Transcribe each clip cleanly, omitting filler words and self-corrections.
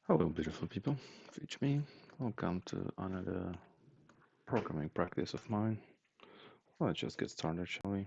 Hello, beautiful people. It's me. Welcome to another programming practice of mine. Let's just get started, shall we?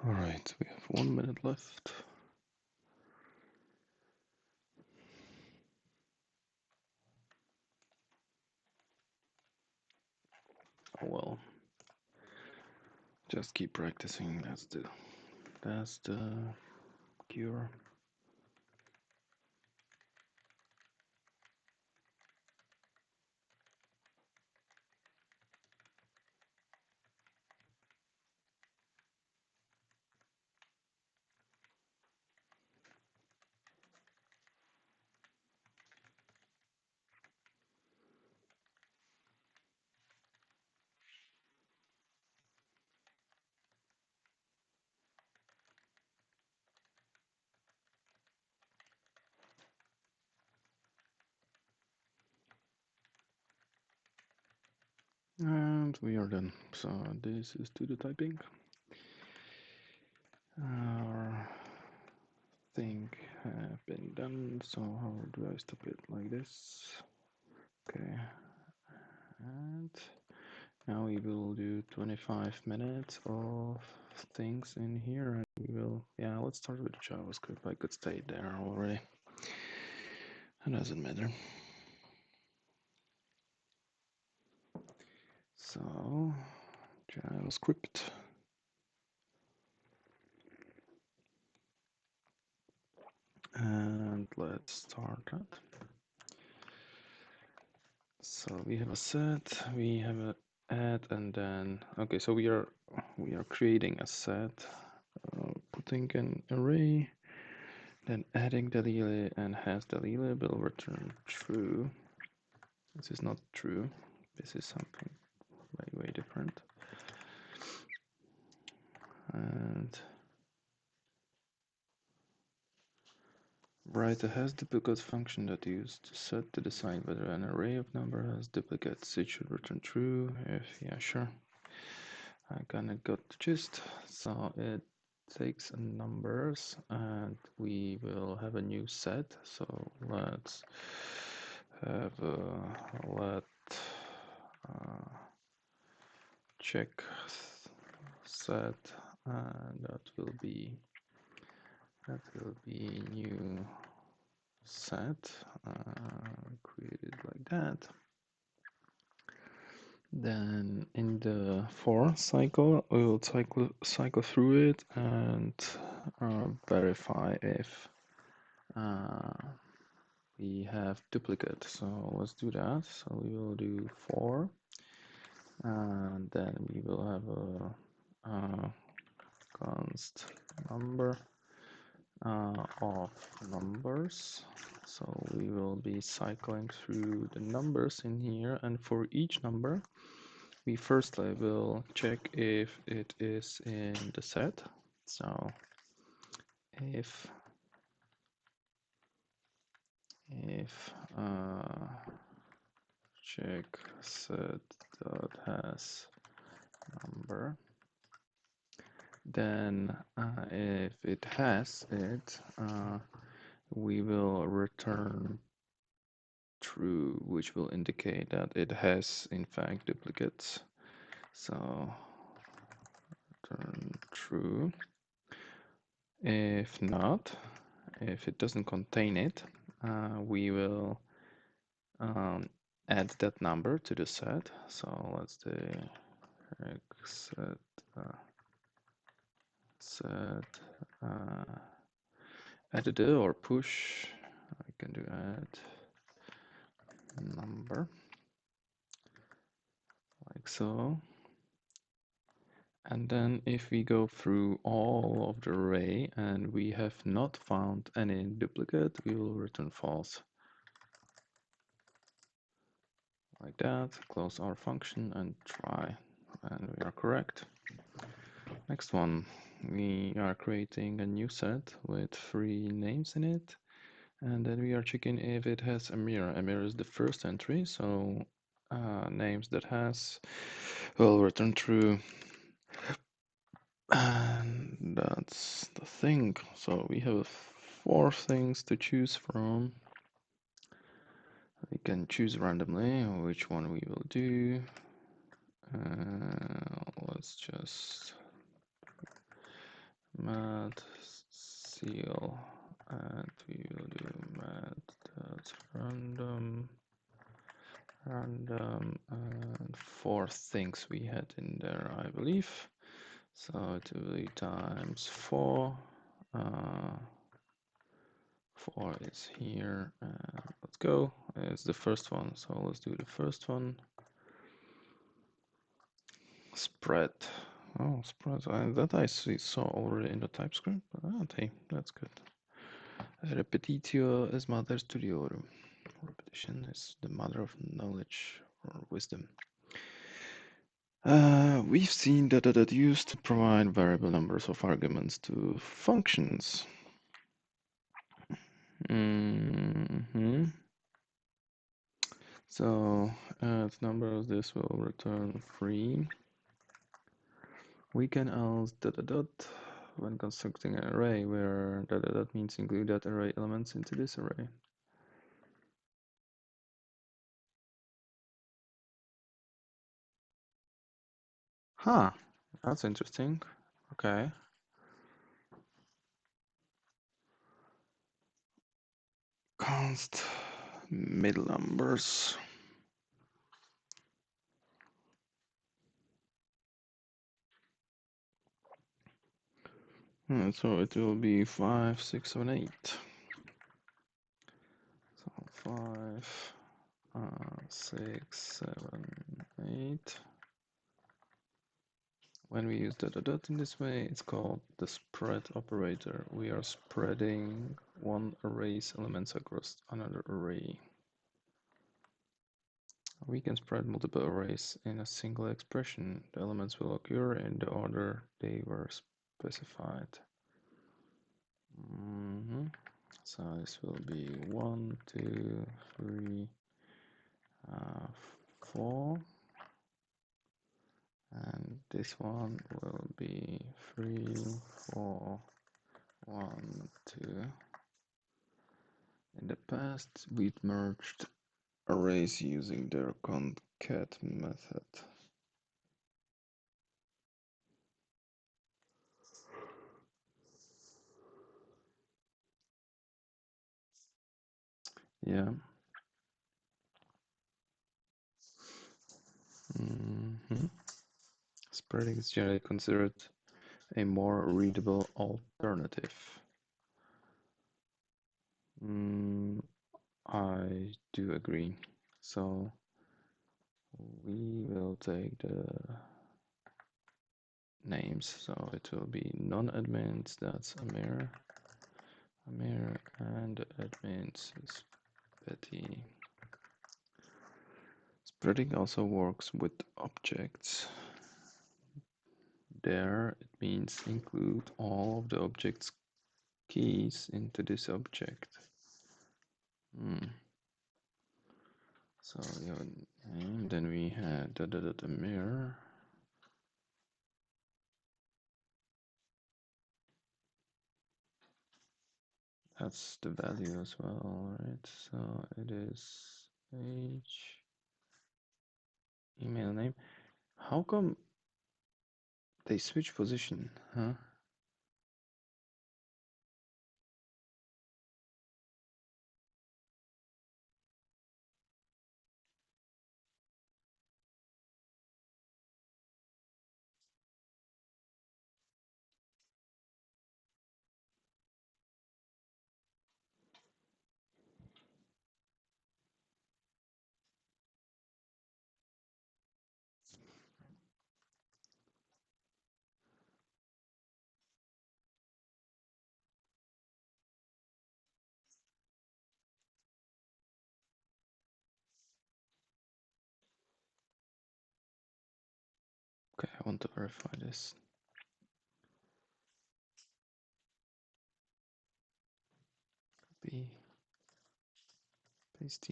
All right, we have 1 minute left. Oh well, just keep practicing. That's the cure. And we are done. So this is to the typing. Our thing have been done. So how do I stop it? Like this? Okay. And now we will do 25 minutes of things in here, and we will, yeah, let's start with JavaScript. I could stay there already. It doesn't matter. So, JavaScript. And let's start that. So we have a set, we have a add, and then okay. So we are creating a set, putting an array, then adding delete and has delete will return true. This is not true. This is something way different. And write a has duplicate function that used to set to decide whether an array of number has duplicates. It should return true if, yeah, sure. I kind of got the gist. So it takes numbers and we will have a new set. So let's have let check set, and that will be new set, created like that. Then in the for cycle, we will cycle through it and verify if we have duplicate. So let's do that. So we will do for, and then we will have a const number of numbers. So we will be cycling through the numbers in here, and for each number we firstly will check if it is in the set. So if check set dot has number, then if it has it, we will return true, which will indicate that it has in fact duplicates. So return true. If not, if it doesn't contain it, we will add that number to the set. So let's do set set add or push. I can do add number like so. And then if we go through all of the array and we have not found any duplicate, we will return false. Like that, close our function and try, and we are correct. Next one, we are creating a new set with 3 names in it, and then we are checking if it has a mirror. A mirror is the first entry, so names that has will return true. And that's the thing. So we have 4 things to choose from. We can choose randomly which one we will do. Let's just math seal, and we will do math that's random, and 4 things we had in there, I believe. So it will be times 4. 4 is here. Let's go. It's the first one, so let's do the first one. Spread. Oh, spread. That I saw already in the TypeScript. Okay, that's good. Repetitio is mother studiorum. Repetition is the mother of knowledge or wisdom. We've seen that it used to provide variable numbers of arguments to functions. So add numbers, this will return 3. We can else dot dot dot when constructing an array where dot dot dot means include that array elements into this array. Huh, that's interesting. Okay. Const middle numbers. So it will be 5, 6, 7, 8. So 5, 6, 7, 8. When we use dot dot dot in this way, it's called the spread operator. We are spreading one array's elements across another array. We can spread multiple arrays in a single expression. The elements will occur in the order they were specified. So this will be 1, 2, 3, 4. And this one will be 3, 4, 1, 2. In the past, we'd merged arrays using their concat method. Yeah. Spreading is generally considered a more readable alternative. I do agree. So we will take the names. So it will be non-admins, that's Amir, and admins is Betty. Spreading also works with objects. There it means include all of the object's keys into this object. So your name, then we had the mirror. That's the value as well, right? So it is age, email name. How come they switch position, huh? Okay, I want to verify this. Copy, paste.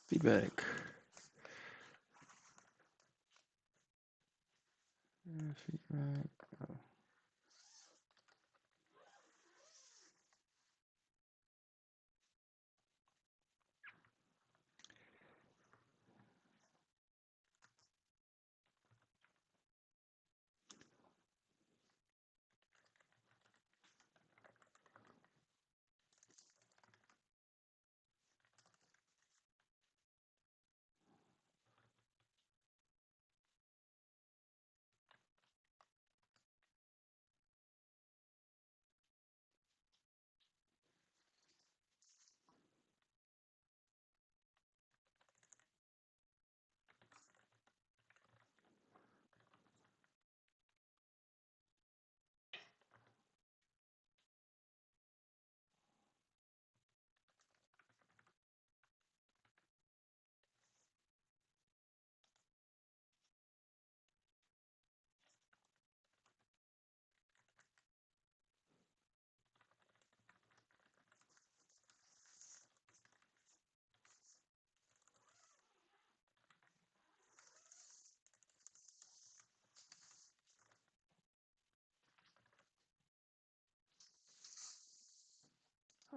Feedback. Feedback. Oh.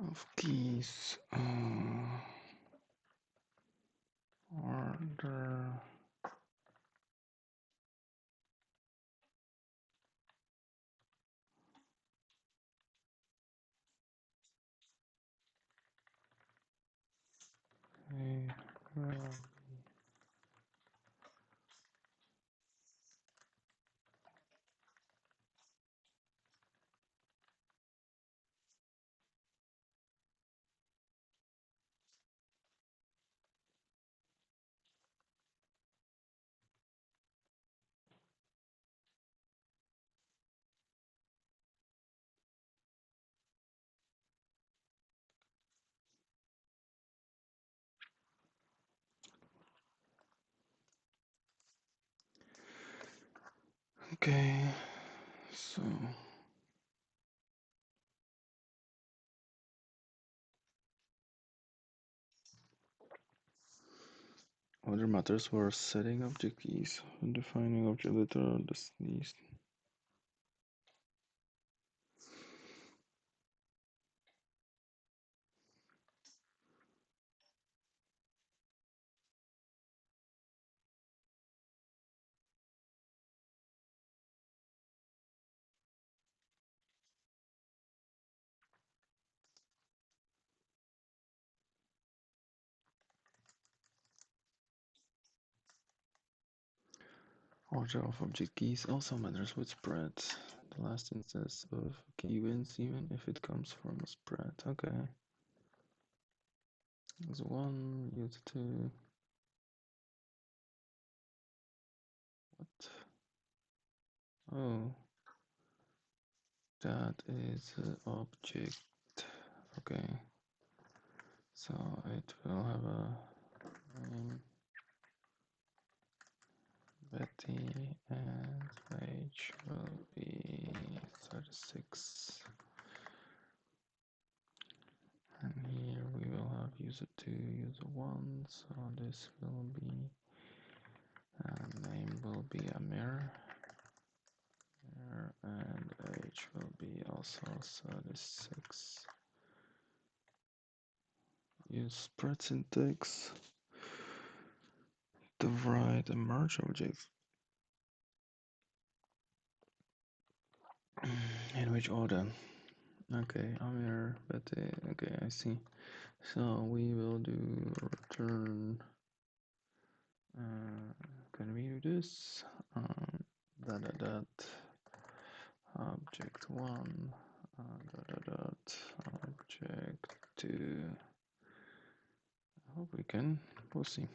of keys order. Okay, so other matters were setting object keys and defining object literal destinies. Order of object keys also matters with spread. The last instance of key wins even if it comes from a spread. Okay. Use 1, use 2. What? Oh, that is an object. Okay. So it will have a name Betty and wage will be 36. And here we will have user 2, user 1. So this will be name will be Amir. And age will be also 36. Use spread syntax to write a merge object. In which order? Okay, Amir, Betty. Okay, I see. So we will do return. Can we do this? Dot object 1 dot object 2. I hope we can. We'll see.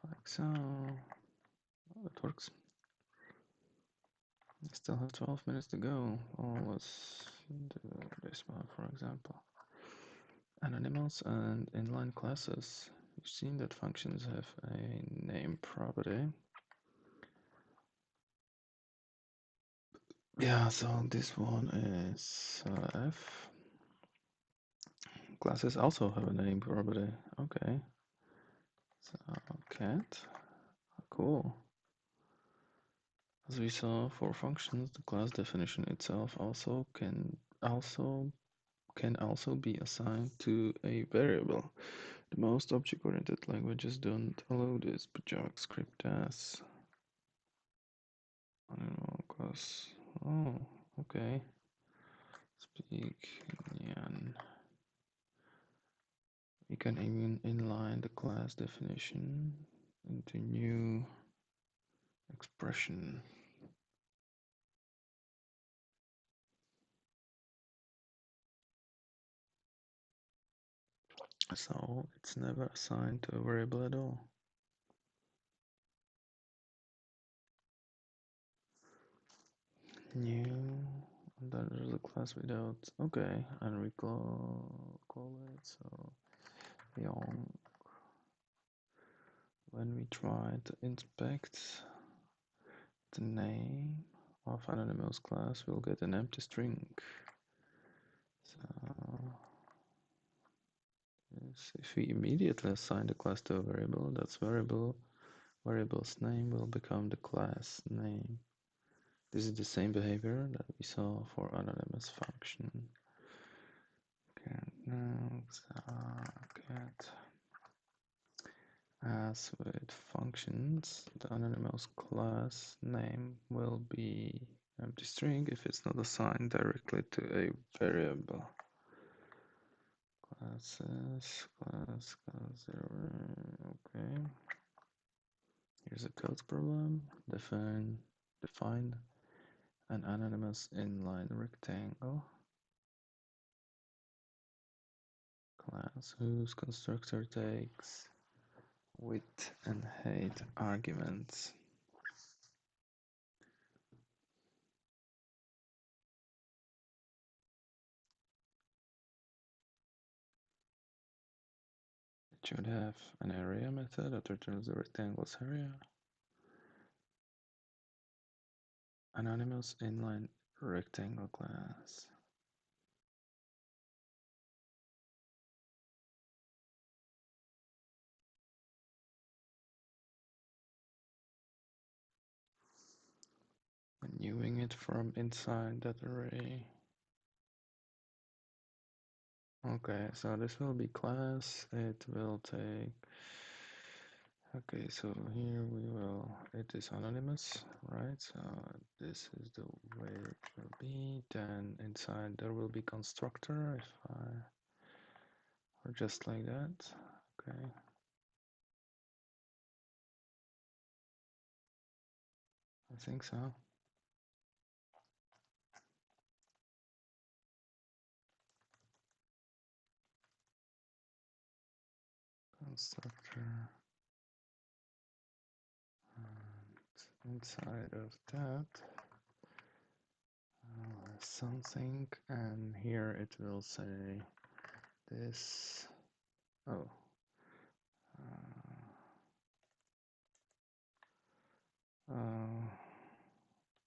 Like so. Oh, it works. I still have 12 minutes to go. Oh, let's do this one, for example. Anonymous and inline classes. You've seen that functions have a name property. Yeah, so this one is F. Classes also have a name property. Okay. So cat. Cool. As we saw for functions, the class definition itself can also be assigned to a variable. The most object-oriented languages don't allow this, but JavaScript does. I don't know, class. Oh, okay. Speak Nyan. We can even inline the class definition into new expression. So it's never assigned to a variable at all. New, and then there's a class without. Okay, and we call it so young. When we try to inspect the name of anonymous class, we'll get an empty string. So if we immediately assign the class to a variable, that's variable's name will become the class name. This is the same behavior that we saw for anonymous function. Okay. Now get as with functions, the anonymous class name will be empty string if it's not assigned directly to a variable. Classes, class 0. Okay. Here's a code problem. Define an anonymous inline rectangle class whose constructor takes width and height arguments. It should have an area method that returns the rectangle's area. Anonymous inline rectangle class. Renewing it from inside that array. Okay, so this will be class. It will take. Okay, so here we will. It is anonymous, right? So this is the way it will be. Then inside there will be constructor if I. Or just like that. Okay. I think so. Constructor. And inside of that, something, and here it will say this. Oh.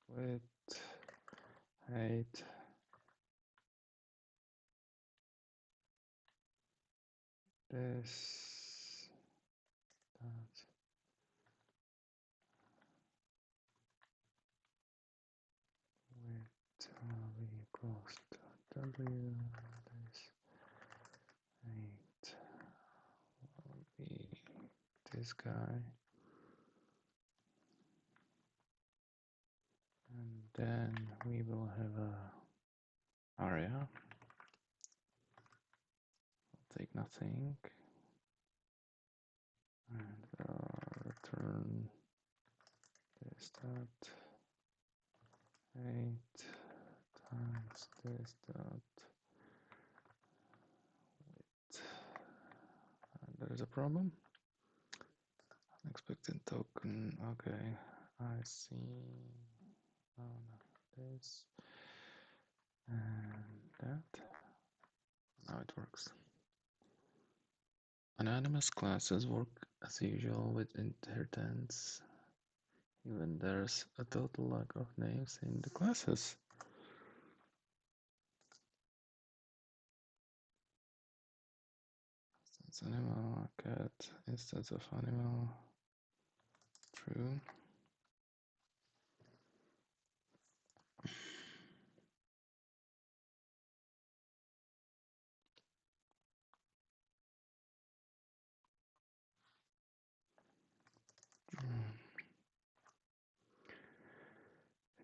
Width, height, this, that. Width will be equals to W. This height will be this guy. And then we will have a area. We'll take nothing. And we'll return this, that. 8 times this, that. Width. And there is a problem. Unexpected token. Okay, I see. Oh no, this and that. Now it works. Anonymous classes work as usual with inheritance, even there's a total lack of names in the classes. Instance animal, cat, instance of animal, true.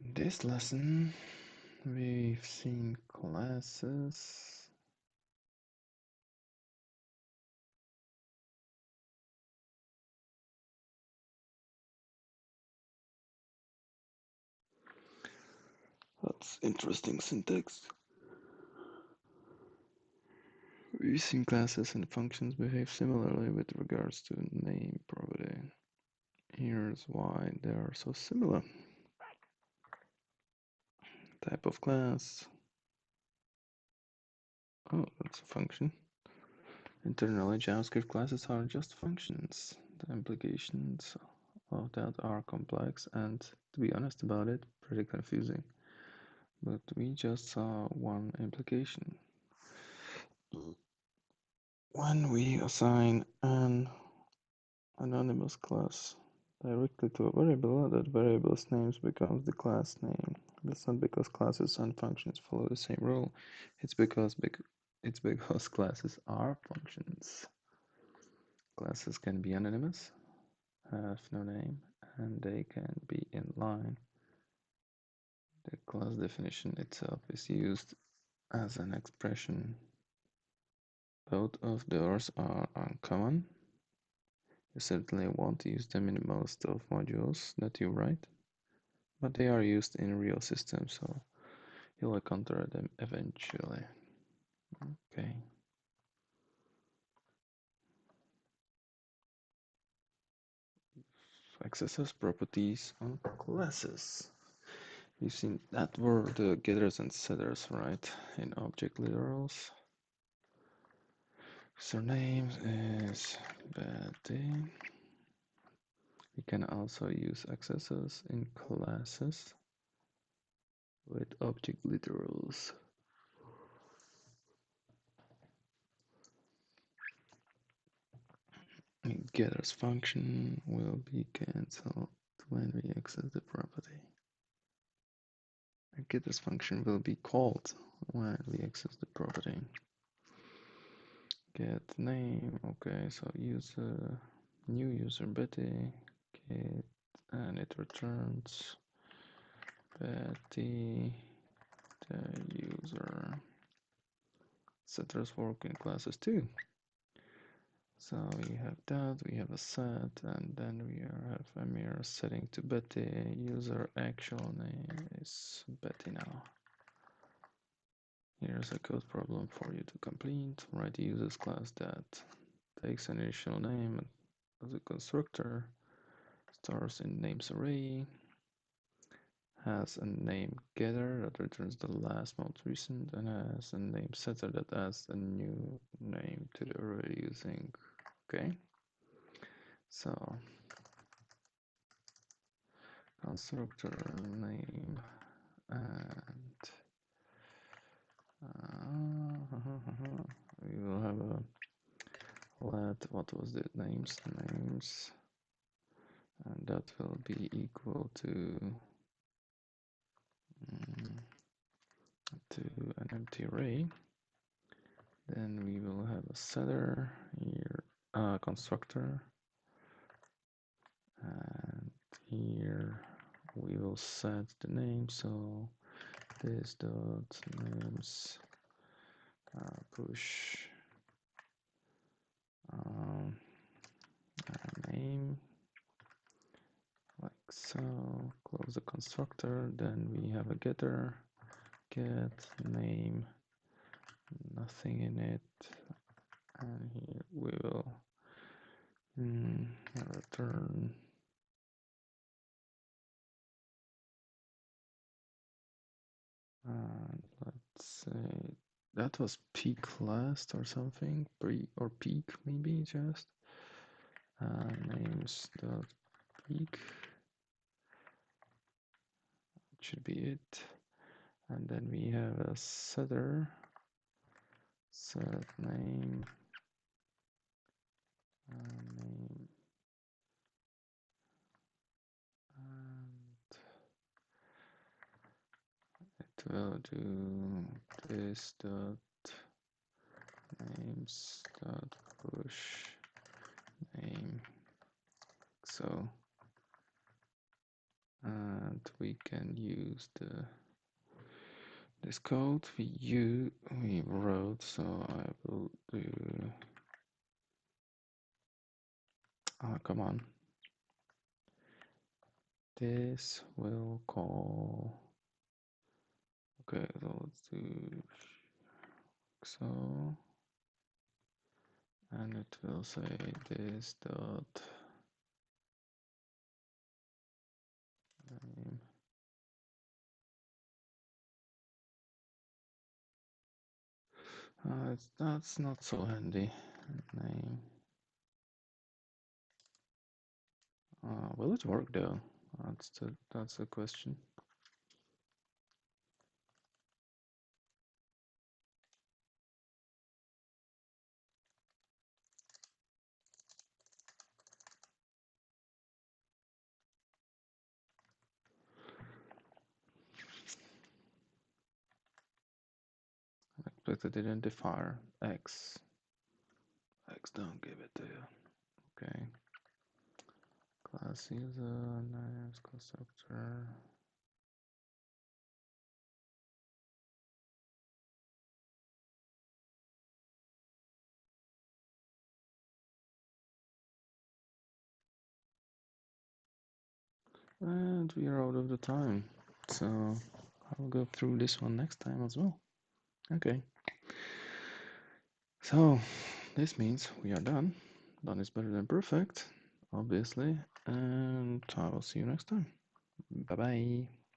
In this lesson, we've seen classes. That's interesting syntax. We've seen classes and functions behave similarly with regards to name property. Here's why they are so similar. Type of class. Oh, that's a function. Internally, JavaScript classes are just functions. The implications of that are complex and, to be honest about it, pretty confusing. But we just saw one implication. When we assign an anonymous class directly to a variable, that variable's name becomes the class name. That's not because classes and functions follow the same rule. It's because It's because classes are functions. Classes can be anonymous, have no name, and they can be inline. The class definition itself is used as an expression. Both of those are uncommon. You certainly won't use them in most of modules that you write, but they are used in real systems, so you'll encounter them eventually. Okay. Accessors, properties, and classes. You've seen that were the getters and setters, right? In object literals. Surname is Betty. We can also use accessors in classes with object literals. Getters function will be cancelled when we access the property. A getters function will be called when we access the property. Get name, okay, so user, new user Betty, get, and it returns Betty, the user. Setters work in classes too. So we have that, we have a set, and then we have a mirror setting to Betty. User actual name is Betty now. Here's a code problem for you to complete. Write a users class that takes an initial name as a constructor, stars in names array, has a name getter that returns the last most recent, and has a name setter that adds a new name to the array using. Okay, so constructor name and we will have a let, what was the names, and that will be equal to an empty array. Then we will have a setter here, constructor, and here we will set the name. So this dot names push name like so. Close the constructor. Then we have a getter, get name, nothing in it, and here we will return and let's say that was peak last or something, pre or peak maybe just names dot peak should be it, and then we have a setter set name name and it will do this dot names dot push name so, and we can use this code we wrote, so I will do come on, this will call, okay, so let's do so, and it will say this dot name that's not so handy name. Will it work though? That's the question. expected identifier x. X don't give it to you. Okay. Class user, names, constructor. And we are out of the time. So I'll go through this one next time as well. Okay. So this means we are done. Done is better than perfect, obviously. And I will see you next time. Bye bye.